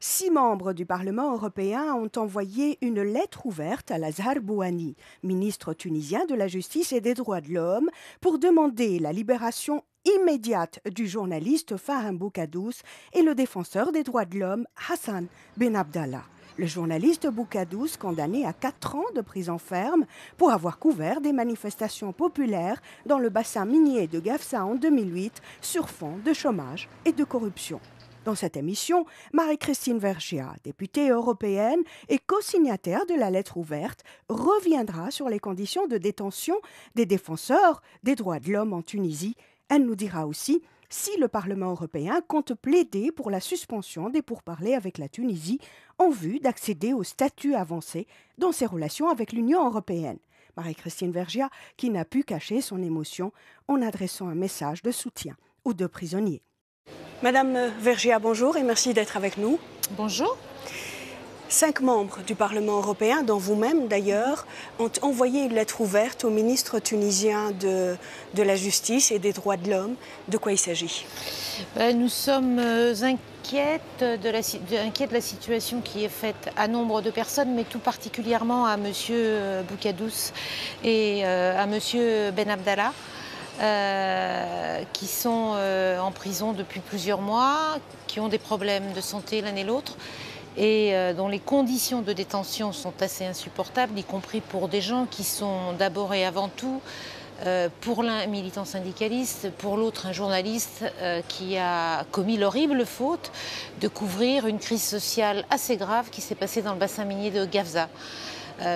6 membres du Parlement européen ont envoyé une lettre ouverte à Lazar Bouhanni, ministre tunisien de la Justice et des Droits de l'Homme, pour demander la libération immédiate du journaliste Fahem Boukadous et le défenseur des droits de l'homme Hassan Ben Abdallah. Le journaliste Boukadous, condamné à 4 ans de prison ferme pour avoir couvert des manifestations populaires dans le bassin minier de Gafsa en 2008 sur fond de chômage et de corruption. Dans cette émission, Marie-Christine Vergiat, députée européenne et co-signataire de la lettre ouverte, reviendra sur les conditions de détention des défenseurs des droits de l'homme en Tunisie. Elle nous dira aussi si le Parlement européen compte plaider pour la suspension des pourparlers avec la Tunisie en vue d'accéder au statut avancé dans ses relations avec l'Union européenne. Marie-Christine Vergiat qui n'a pu cacher son émotion en adressant un message de soutien aux 2 prisonniers. Madame Vergiat, bonjour et merci d'être avec nous. Bonjour. 5 membres du Parlement européen, dont vous-même d'ailleurs, ont envoyé une lettre ouverte au ministre tunisien de la Justice et des Droits de l'Homme. De quoi il s'agit? Nous sommes inquiets de la situation qui est faite à nombre de personnes, mais tout particulièrement à M. Boukadous et à M. Ben Abdallah. Qui sont en prison depuis plusieurs mois, qui ont des problèmes de santé l'un et l'autre, et dont les conditions de détention sont assez insupportables, y compris pour des gens qui sont d'abord et avant tout, pour l'un un militant syndicaliste, pour l'autre un journaliste qui a commis l'horrible faute de couvrir une crise sociale assez grave qui s'est passée dans le bassin minier de Gafsa.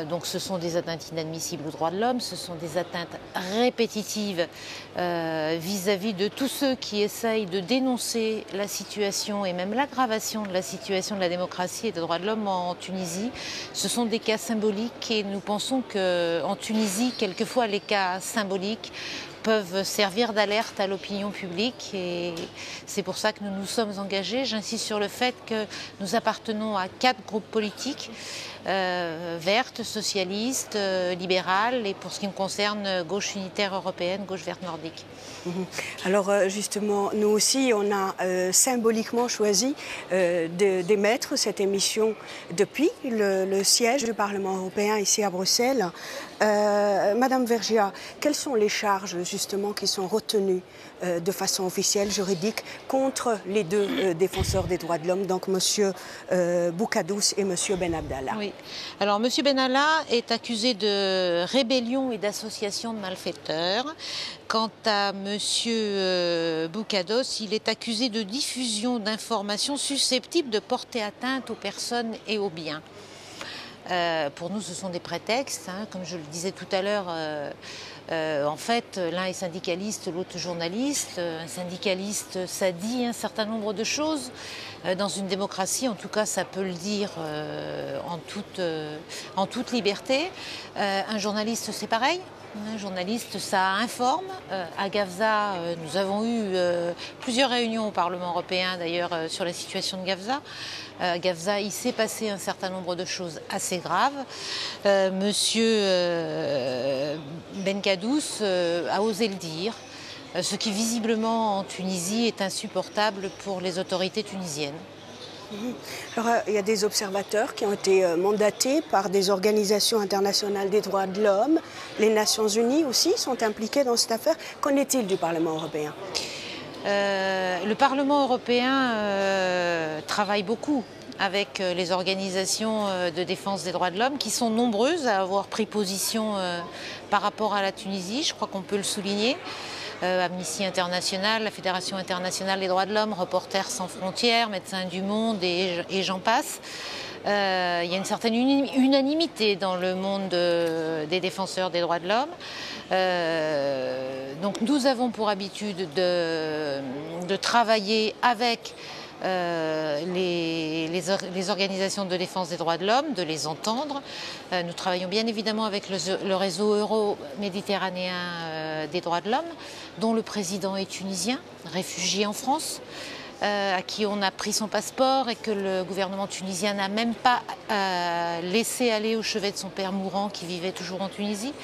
Donc ce sont des atteintes inadmissibles aux droits de l'homme, ce sont des atteintes répétitives vis-à-vis de tous ceux qui essayent de dénoncer la situation et même l'aggravation de la situation de la démocratie et des droits de l'homme en Tunisie. Ce sont des cas symboliques et nous pensons qu'en Tunisie, quelquefois les cas symboliques peuvent servir d'alerte à l'opinion publique et c'est pour ça que nous nous sommes engagés. J'insiste sur le fait que nous appartenons à 4 groupes politiques, vertes, socialistes, libérales et pour ce qui me concerne, gauche unitaire européenne, gauche verte nordique. Alors justement, nous aussi, on a symboliquement choisi d'émettre cette émission depuis le siège du Parlement européen ici à Bruxelles. Madame Vergiat, quelles sont les charges justement qui sont retenues de façon officielle, juridique, contre les 2 défenseurs des droits de l'homme, donc M. Boukadous et M. Ben Abdallah? Oui. Alors M. Ben Abdallah est accusé de rébellion et d'association de malfaiteurs. Quant à M. Boukadous, il est accusé de diffusion d'informations susceptibles de porter atteinte aux personnes et aux biens. Pour nous, ce sont des prétextes, hein, comme je le disais tout à l'heure. En fait, l'un est syndicaliste, l'autre journaliste. Un syndicaliste, ça dit un certain nombre de choses. Dans une démocratie, en tout cas, ça peut le dire en toute liberté. Un journaliste, c'est pareil. Un journaliste, ça informe. À Gafsa, nous avons eu plusieurs réunions au Parlement européen, d'ailleurs, sur la situation de Gafsa. Gafsa, il s'est passé un certain nombre de choses assez graves. Monsieur Boukadous a osé le dire, ce qui visiblement en Tunisie est insupportable pour les autorités tunisiennes. Alors, il y a des observateurs qui ont été mandatés par des organisations internationales des droits de l'homme. Les Nations Unies aussi sont impliquées dans cette affaire. Qu'en est-il du Parlement européen ? Le Parlement européen travaille beaucoup avec les organisations de défense des droits de l'homme qui sont nombreuses à avoir pris position par rapport à la Tunisie, je crois qu'on peut le souligner. Amnesty International, la Fédération internationale des droits de l'homme, Reporters sans frontières, Médecins du monde et j'en passe. Il y a une certaine unanimité dans le monde des défenseurs des droits de l'homme. Donc nous avons pour habitude de travailler avec les organisations de défense des droits de l'homme, de les entendre. Nous travaillons bien évidemment avec le réseau euro-méditerranéen des droits de l'homme, dont le président est tunisien, réfugié en France, à qui on a pris son passeport et que le gouvernement tunisien n'a même pas laissé aller au chevet de son père mourant qui vivait toujours en Tunisie.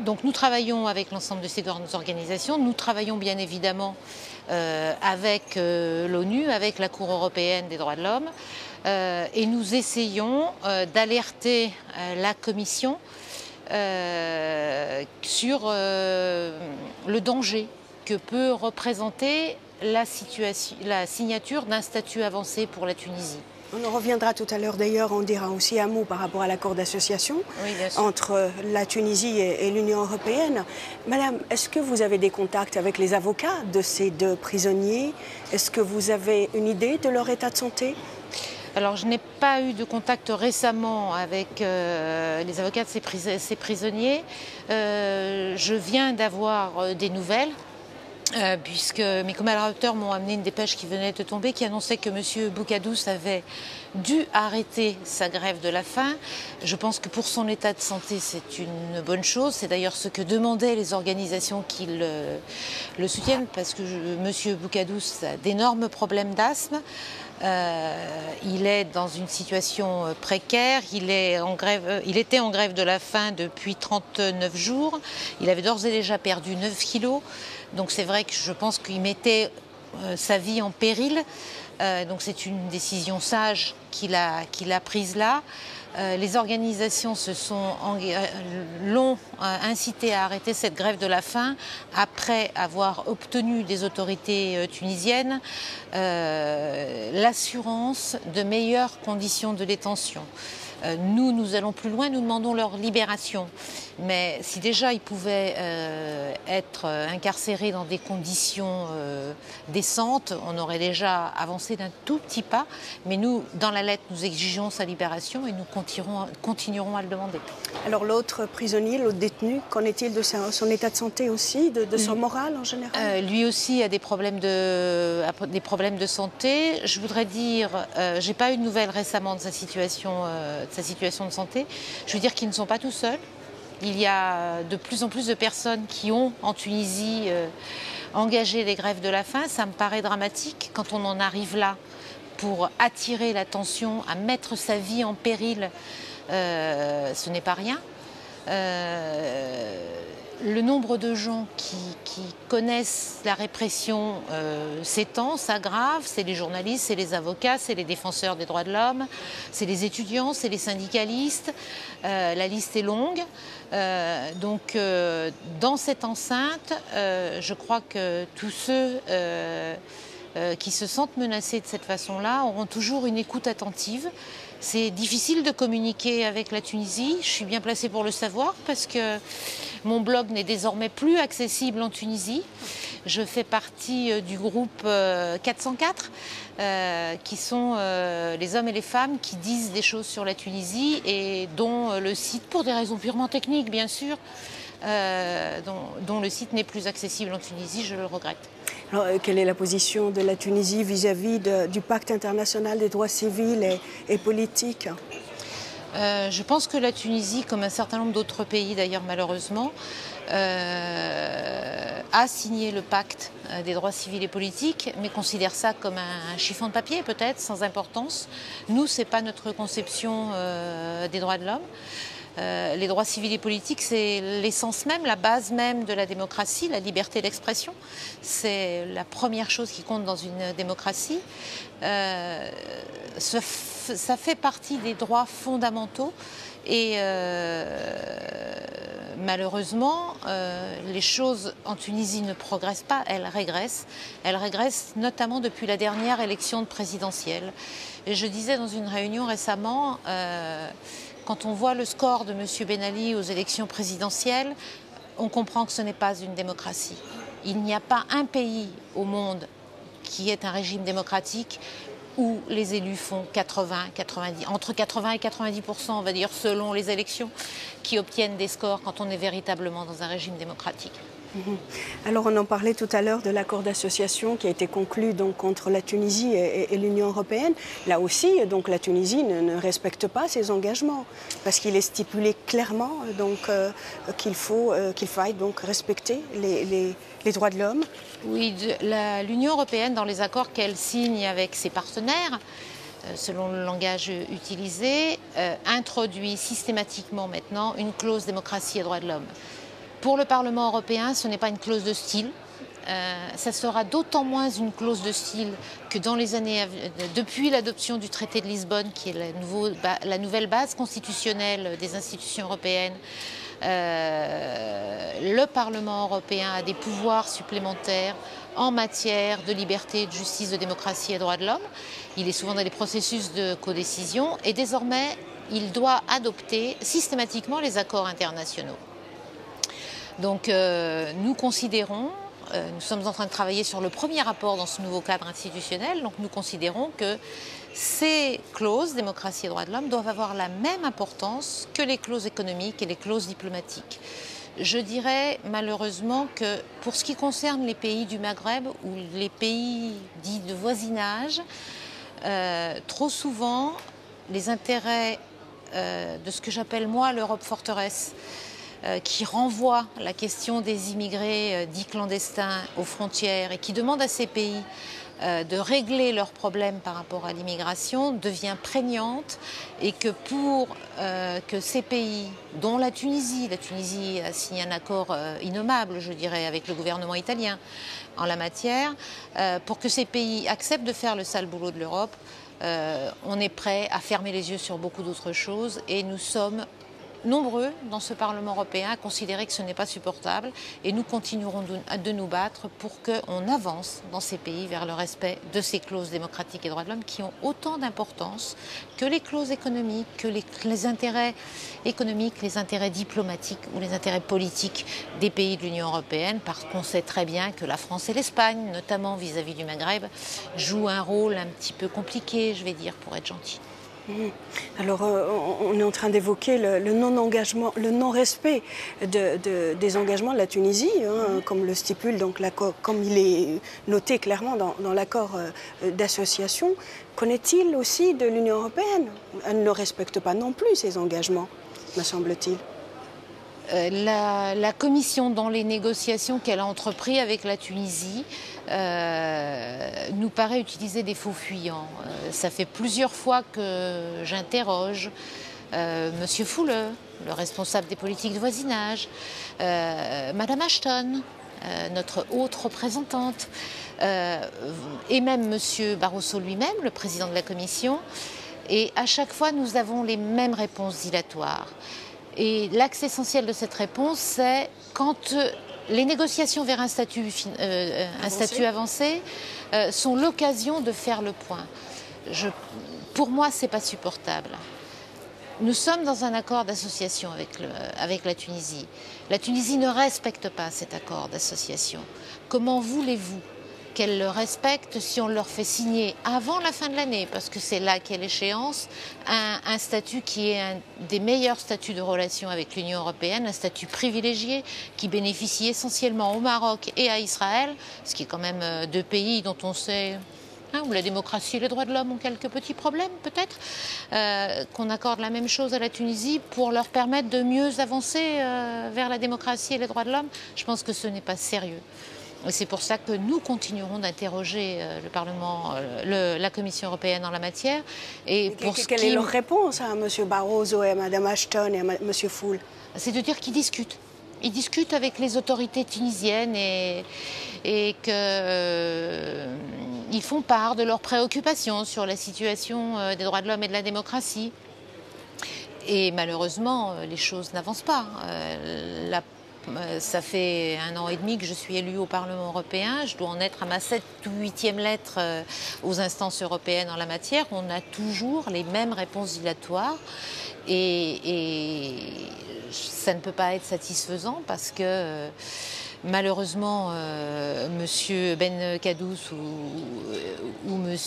Donc nous travaillons avec l'ensemble de ces organisations, nous travaillons bien évidemment avec l'ONU, avec la Cour européenne des droits de l'homme, et nous essayons d'alerter la Commission sur le danger que peut représenter la signature d'un statut avancé pour la Tunisie. On en reviendra tout à l'heure d'ailleurs, on dira aussi un mot par rapport à l'accord d'association entre la Tunisie et l'Union européenne. Madame, est-ce que vous avez des contacts avec les avocats de ces deux prisonniers? Est-ce que vous avez une idée de leur état de santé? Alors je n'ai pas eu de contact récemment avec les avocats de ces prisonniers. Je viens d'avoir des nouvelles. Puisque mes collaborateurs m'ont amené une dépêche qui venait de tomber qui annonçait que M. Boukaddous avait dû arrêter sa grève de la faim. Je pense que pour son état de santé, c'est une bonne chose. C'est d'ailleurs ce que demandaient les organisations qui le soutiennent, parce que M. Boukaddous a d'énormes problèmes d'asthme. Il est dans une situation précaire, il était en grève de la faim depuis 39 jours, il avait d'ores et déjà perdu 9 kilos, donc c'est vrai que je pense qu'il mettait sa vie en péril, donc c'est une décision sage qu'il a prise là. Les organisations l'ont incité à arrêter cette grève de la faim après avoir obtenu des autorités tunisiennes l'assurance de meilleures conditions de détention. Nous allons plus loin, nous demandons leur libération. Mais si déjà ils pouvaient être incarcérés dans des conditions décentes, on aurait déjà avancé d'un tout petit pas. Mais nous, dans la lettre, nous exigeons sa libération et nous continuerons à le demander. Alors l'autre prisonnier, l'autre détenu, qu'en est-il de son état de santé aussi, de son moral en général? Lui aussi a des problèmes de santé. Je voudrais dire, j'ai pas eu de nouvelles récemment de sa situation de santé. Je veux dire qu'ils ne sont pas tout seuls. Il y a de plus en plus de personnes qui ont en Tunisie engagé les grèves de la faim. Ça me paraît dramatique quand on en arrive là pour attirer l'attention, à mettre sa vie en péril. Ce n'est pas rien. Le nombre de gens qui connaissent la répression s'étend, s'aggrave. C'est les journalistes, c'est les avocats, c'est les défenseurs des droits de l'homme, c'est les étudiants, c'est les syndicalistes. La liste est longue. Donc dans cette enceinte, je crois que tous ceux qui se sentent menacés de cette façon-là auront toujours une écoute attentive. C'est difficile de communiquer avec la Tunisie, je suis bien placée pour le savoir parce que mon blog n'est désormais plus accessible en Tunisie. Je fais partie du groupe 404 qui sont les hommes et les femmes qui disent des choses sur la Tunisie et dont le site, pour des raisons purement techniques bien sûr, dont le site n'est plus accessible en Tunisie, je le regrette. Alors, quelle est la position de la Tunisie vis-à-vis du pacte international des droits civils et politiques? Je pense que la Tunisie, comme un certain nombre d'autres pays d'ailleurs malheureusement, a signé le pacte des droits civils et politiques, mais considère ça comme un chiffon de papier peut-être, sans importance. Nous, ce n'est pas notre conception des droits de l'homme. Les droits civils et politiques, c'est l'essence même, la base même de la démocratie, la liberté d'expression. C'est la première chose qui compte dans une démocratie. Ça fait partie des droits fondamentaux et malheureusement, les choses en Tunisie ne progressent pas, elles régressent. Elles régressent notamment depuis la dernière élection présidentielle. Et je disais dans une réunion récemment, quand on voit le score de M. Ben Ali aux élections présidentielles, on comprend que ce n'est pas une démocratie. Il n'y a pas un pays au monde qui est un régime démocratique où les élus font entre 80 et 90%, on va dire, selon les élections, qui obtiennent des scores quand on est véritablement dans un régime démocratique. Alors on en parlait tout à l'heure de l'accord d'association qui a été conclu donc entre la Tunisie et l'Union européenne. Là aussi, donc la Tunisie ne respecte pas ses engagements parce qu'il est stipulé clairement donc qu'il faille donc respecter les droits de l'homme. Oui, l'Union européenne, dans les accords qu'elle signe avec ses partenaires, selon le langage utilisé, introduit systématiquement maintenant une clause démocratie et droits de l'homme. Pour le Parlement européen, ce n'est pas une clause de style. Ça sera d'autant moins une clause de style que depuis l'adoption du traité de Lisbonne, qui est la nouvelle base constitutionnelle des institutions européennes, le Parlement européen a des pouvoirs supplémentaires en matière de liberté, de justice, de démocratie et de droits de l'homme. Il est souvent dans les processus de codécision et désormais, il doit adopter systématiquement les accords internationaux. Donc nous considérons, nous sommes en train de travailler sur le premier rapport dans ce nouveau cadre institutionnel, donc nous considérons que ces clauses, démocratie et droits de l'homme, doivent avoir la même importance que les clauses économiques et les clauses diplomatiques. Je dirais malheureusement que pour ce qui concerne les pays du Maghreb ou les pays dits de voisinage, trop souvent les intérêts de ce que j'appelle moi l'Europe forteresse, qui renvoie la question des immigrés dits clandestins aux frontières et qui demande à ces pays de régler leurs problèmes par rapport à l'immigration devient prégnante et que pour que ces pays, dont la Tunisie a signé un accord innommable, je dirais, avec le gouvernement italien en la matière, pour que ces pays acceptent de faire le sale boulot de l'Europe, on est prêt à fermer les yeux sur beaucoup d'autres choses et nous sommes nombreux dans ce Parlement européen à considérer que ce n'est pas supportable et nous continuerons de nous battre pour qu'on avance dans ces pays vers le respect de ces clauses démocratiques et droits de l'homme qui ont autant d'importance que les clauses économiques, que les intérêts économiques, les intérêts diplomatiques ou les intérêts politiques des pays de l'Union européenne, parce qu'on sait très bien que la France et l'Espagne, notamment vis-à-vis du Maghreb, jouent un rôle un petit peu compliqué, je vais dire, pour être gentil. Alors, on est en train d'évoquer le non-engagement, le non-respect des engagements de la Tunisie, comme le stipule donc l'accord, comme il est noté clairement dans l'accord d'association. Qu'en-est-il aussi de l'Union européenne? Elle ne respecte pas non plus ses engagements, me semble-t-il. La Commission, dans les négociations qu'elle a entreprises avec la Tunisie, nous paraît utiliser des faux fuyants. Ça fait plusieurs fois que j'interroge Monsieur Foule, le responsable des politiques de voisinage, Madame Ashton, notre haute représentante, et même Monsieur Barroso lui-même, le président de la Commission. Et à chaque fois, nous avons les mêmes réponses dilatoires. Et l'axe essentiel de cette réponse, c'est quand les négociations vers un statut avancé sont l'occasion de faire le point. Pour moi, ce n'est pas supportable. Nous sommes dans un accord d'association avec la Tunisie. La Tunisie ne respecte pas cet accord d'association. Comment voulez-vous qu'elle le respecte si on leur fait signer avant la fin de l'année, parce que c'est là qu'est l'échéance, un statut qui est un des meilleurs statuts de relation avec l'Union européenne, un statut privilégié qui bénéficie essentiellement au Maroc et à Israël, ce qui est quand même deux pays dont on sait où la démocratie et les droits de l'homme ont quelques petits problèmes peut-être, qu'on accorde la même chose à la Tunisie pour leur permettre de mieux avancer vers la démocratie et les droits de l'homme. Je pense que ce n'est pas sérieux. Et c'est pour ça que nous continuerons d'interroger le Parlement, la Commission européenne en la matière. Et quelle est leur réponse à M. Barroso et à Mme Ashton et à M. Foule? C'est de dire qu'ils discutent. Ils discutent avec les autorités tunisiennes et qu'ils font part de leurs préoccupations sur la situation des droits de l'homme et de la démocratie. Et malheureusement, les choses n'avancent pas. Ça fait 1 an et demi que je suis élue au Parlement européen. Je dois en être à ma 7e ou 8e lettre aux instances européennes en la matière. On a toujours les mêmes réponses dilatoires. Et ça ne peut pas être satisfaisant parce que malheureusement, M. Ben Kadous ou M.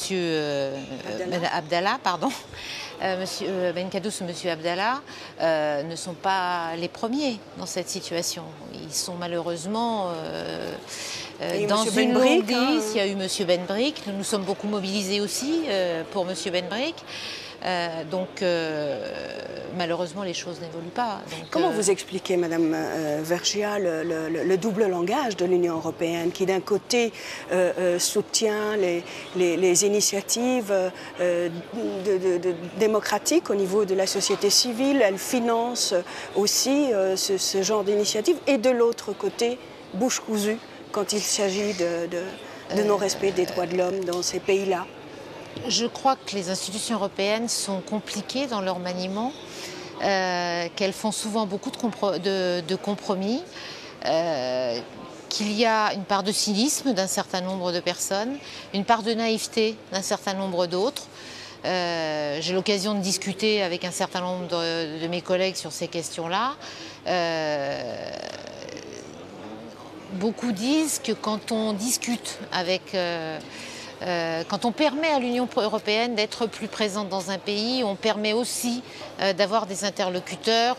Abdallah, pardon, M. Ben Kadous ou M. Abdallah ne sont pas les premiers dans cette situation. Ils sont malheureusement dans une longue liste. Il y a eu M. Ben Brik. Nous nous sommes beaucoup mobilisés aussi pour M. Ben Brik. Malheureusement, les choses n'évoluent pas. Comment vous expliquez, Madame Vergiat, le double langage de l'Union européenne qui, d'un côté, soutient les initiatives démocratiques au niveau de la société civile, elle finance aussi ce genre d'initiative, et de l'autre côté, bouche cousue quand il s'agit de non-respect des droits de l'homme dans ces pays-là? Je crois que les institutions européennes sont compliquées dans leur maniement, qu'elles font souvent beaucoup de compromis, qu'il y a une part de cynisme d'un certain nombre de personnes, une part de naïveté d'un certain nombre d'autres. J'ai l'occasion de discuter avec un certain nombre de mes collègues sur ces questions-là. Beaucoup disent que quand on discute avec... quand on permet à l'Union européenne d'être plus présente dans un pays, on permet aussi d'avoir des interlocuteurs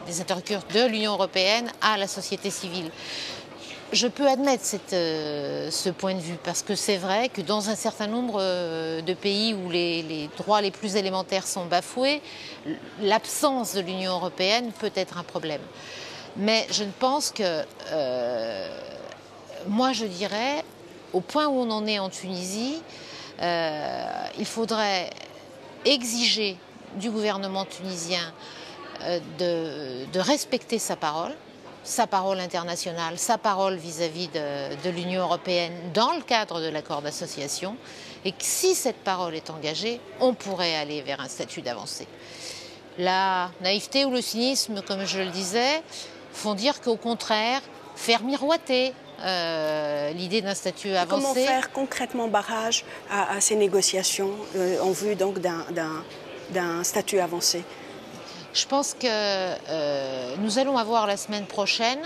de l'Union européenne à la société civile. Je peux admettre ce point de vue, parce que c'est vrai que dans un certain nombre de pays où les droits les plus élémentaires sont bafoués, l'absence de l'Union européenne peut être un problème. Mais je ne pense que... moi, je dirais... Au point où on en est en Tunisie, il faudrait exiger du gouvernement tunisien de respecter sa parole internationale, sa parole vis-à-vis de l'Union européenne dans le cadre de l'accord d'association, et que si cette parole est engagée, on pourrait aller vers un statut d'avancée. La naïveté ou le cynisme, comme je le disais, font dire qu'au contraire, faire miroiter l'idée d'un statut avancé. Comment faire concrètement barrage à ces négociations en vue donc d'un statut avancé? Je pense que nous allons avoir la semaine prochaine,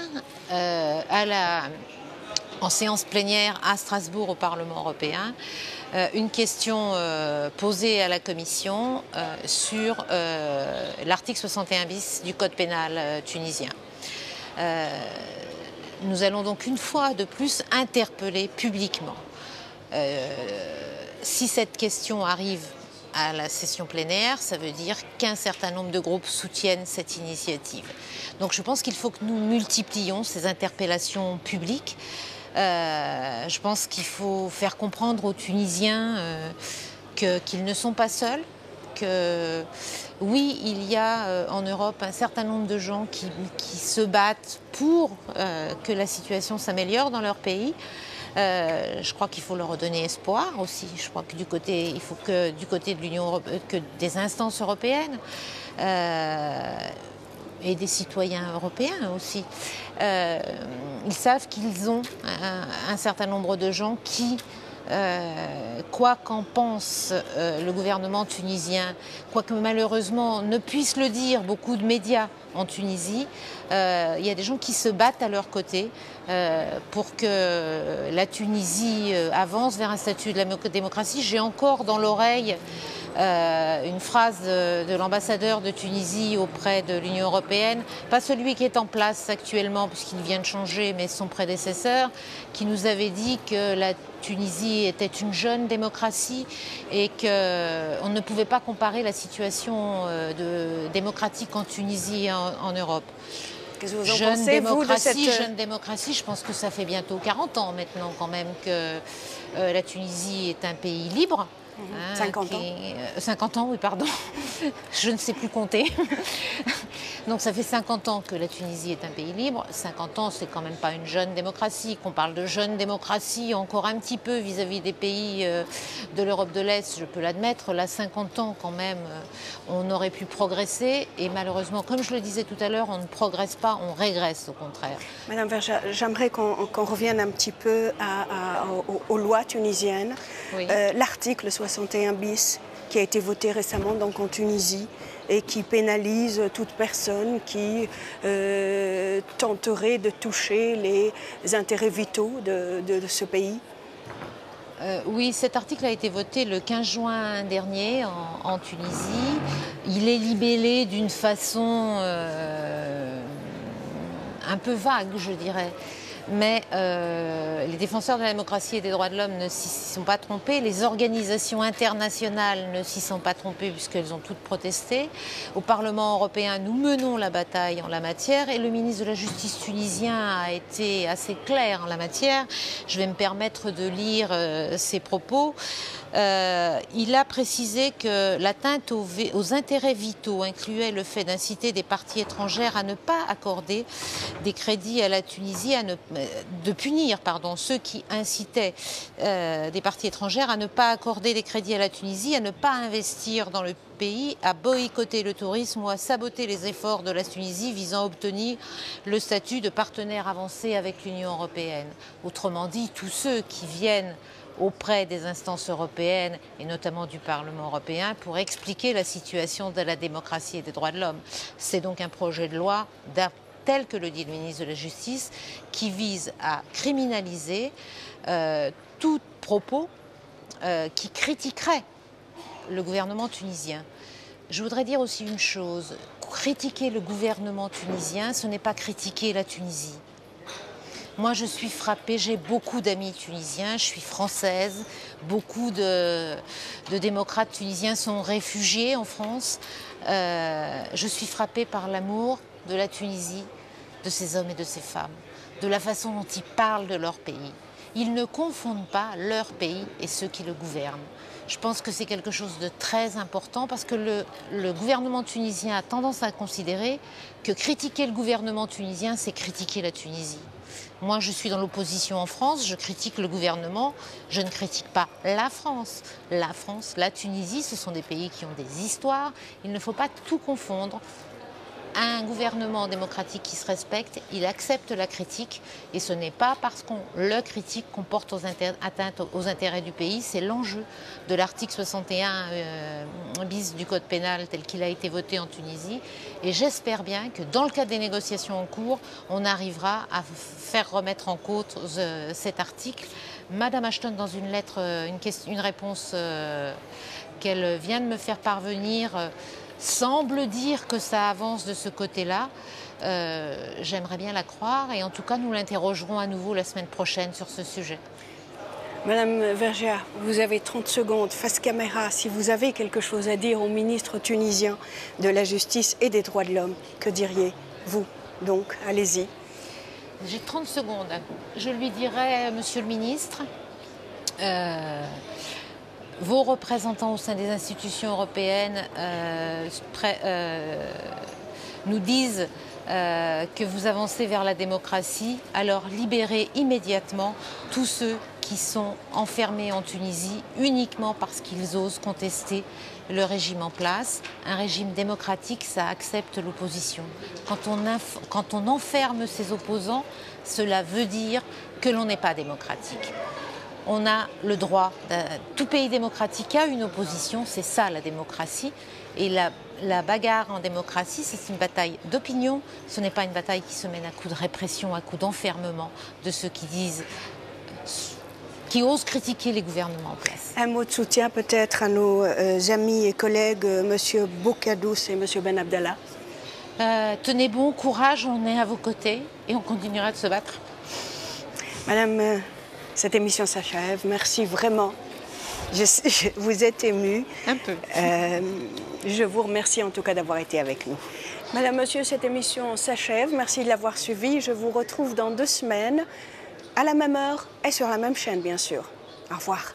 en séance plénière à Strasbourg au Parlement européen, une question posée à la Commission sur l'article 61 bis du Code pénal tunisien. Nous allons donc une fois de plus interpeller publiquement. Si cette question arrive à la session plénière, ça veut dire qu'un certain nombre de groupes soutiennent cette initiative. Donc je pense qu'il faut que nous multiplions ces interpellations publiques. Je pense qu'il faut faire comprendre aux Tunisiens qu'ils ne sont pas seuls, que oui, il y a en Europe un certain nombre de gens qui se battent pour que la situation s'améliore dans leur pays. Je crois qu'il faut leur redonner espoir aussi. Je crois que il faut que du côté de l'Union européenne, que des instances européennes et des citoyens européens aussi, ils savent qu'ils ont un certain nombre de gens qui, quoi qu'en pense le gouvernement tunisien, quoi que malheureusement ne puissent le dire beaucoup de médias en Tunisie, il y a des gens qui se battent à leur côté pour que la Tunisie avance vers un statut de la démocratie. J'ai encore dans l'oreille une phrase de l'ambassadeur de Tunisie auprès de l'Union européenne, pas celui qui est en place actuellement puisqu'il vient de changer, mais son prédécesseur, qui nous avait dit que la Tunisie était une jeune démocratie et qu'on ne pouvait pas comparer la situation démocratique en Tunisie et en Europe. Qu'est-ce que vous en pensez, vous, de cette... Jeune démocratie, je pense que ça fait bientôt 40 ans maintenant quand même que la Tunisie est un pays libre. 50 ans. 50 ans, oui, pardon. Je ne sais plus compter. Donc ça fait 50 ans que la Tunisie est un pays libre. 50 ans, c'est quand même pas une jeune démocratie. Qu'on parle de jeune démocratie encore un petit peu vis-à-vis des pays de l'Europe de l'Est, je peux l'admettre. Là, 50 ans quand même, on aurait pu progresser. Et malheureusement, comme je le disais tout à l'heure, on ne progresse pas, on régresse au contraire. Madame Vergiat, j'aimerais qu'on revienne un petit peu aux lois tunisiennes. Oui. L'article 61 bis qui a été voté récemment donc en Tunisie et qui pénalise toute personne qui tenterait de toucher les intérêts vitaux de ce pays. Oui, cet article a été voté le 15 juin dernier en Tunisie. Il est libellé d'une façon un peu vague, je dirais. Mais les défenseurs de la démocratie et des droits de l'homme ne s'y sont pas trompés, les organisations internationales ne s'y sont pas trompées puisqu'elles ont toutes protesté. Au Parlement européen, nous menons la bataille en la matière et le ministre de la Justice tunisien a été assez clair en la matière. Je vais me permettre de lire ses propos. Il a précisé que l'atteinte aux intérêts vitaux incluait le fait d'inciter des parties étrangères à ne pas accorder des crédits à la Tunisie, de punir ceux qui incitaient des parties étrangères à ne pas accorder des crédits à la Tunisie, à ne pas investir dans le pays, à boycotter le tourisme ou à saboter les efforts de la Tunisie visant à obtenir le statut de partenaire avancé avec l'Union européenne. Autrement dit, tous ceux qui viennent auprès des instances européennes et notamment du Parlement européen pour expliquer la situation de la démocratie et des droits de l'homme. C'est donc un projet de loi tel que le dit le ministre de la Justice qui vise à criminaliser tout propos qui critiquerait le gouvernement tunisien. Je voudrais dire aussi une chose, critiquer le gouvernement tunisien, ce n'est pas critiquer la Tunisie. Moi, je suis frappée, j'ai beaucoup d'amis tunisiens, je suis française, beaucoup de démocrates tunisiens sont réfugiés en France. Je suis frappée par l'amour de la Tunisie, de ces hommes et de ces femmes, de la façon dont ils parlent de leur pays. Ils ne confondent pas leur pays et ceux qui le gouvernent. Je pense que c'est quelque chose de très important parce que le gouvernement tunisien a tendance à considérer que critiquer le gouvernement tunisien, c'est critiquer la Tunisie. Moi, je suis dans l'opposition en France, je critique le gouvernement, je ne critique pas la France. La France, la Tunisie, ce sont des pays qui ont des histoires. Il ne faut pas tout confondre. Un gouvernement démocratique qui se respecte, il accepte la critique et ce n'est pas parce qu'on le critique qu'on porte atteinte aux intérêts du pays. C'est l'enjeu de l'article 61 bis du Code pénal tel qu'il a été voté en Tunisie. Et j'espère bien que dans le cadre des négociations en cours, on arrivera à faire remettre en cause cet article. Madame Ashton, dans une lettre, une réponse qu'elle vient de me faire parvenir, semble dire que ça avance de ce côté-là. J'aimerais bien la croire et en tout cas nous l'interrogerons à nouveau la semaine prochaine sur ce sujet. Madame Vergia, vous avez 30 secondes face caméra. Si vous avez quelque chose à dire au ministre tunisien de la Justice et des Droits de l'Homme, que diriez-vous? Donc, allez-y. J'ai 30 secondes. Je lui dirais, Monsieur le ministre, vos représentants au sein des institutions européennes nous disent que vous avancez vers la démocratie, alors libérez immédiatement tous ceux qui sont enfermés en Tunisie uniquement parce qu'ils osent contester le régime en place. Un régime démocratique, ça accepte l'opposition. Quand on enferme ses opposants, cela veut dire que l'on n'est pas démocratique. On a le droit, tout pays démocratique a une opposition, c'est ça la démocratie. Et la bagarre en démocratie, c'est une bataille d'opinion, ce n'est pas une bataille qui se mène à coups de répression, à coups d'enfermement de ceux qui osent critiquer les gouvernements en place. Un mot de soutien peut-être à nos amis et collègues, M. Boukadous et M. Ben Abdallah. Tenez bon, courage, on est à vos côtés et on continuera de se battre. Madame, cette émission s'achève. Merci vraiment. Vous êtes émue. Un peu. Je vous remercie en tout cas d'avoir été avec nous. Madame, Monsieur, cette émission s'achève. Merci de l'avoir suivie. Je vous retrouve dans 2 semaines, à la même heure et sur la même chaîne, bien sûr. Au revoir.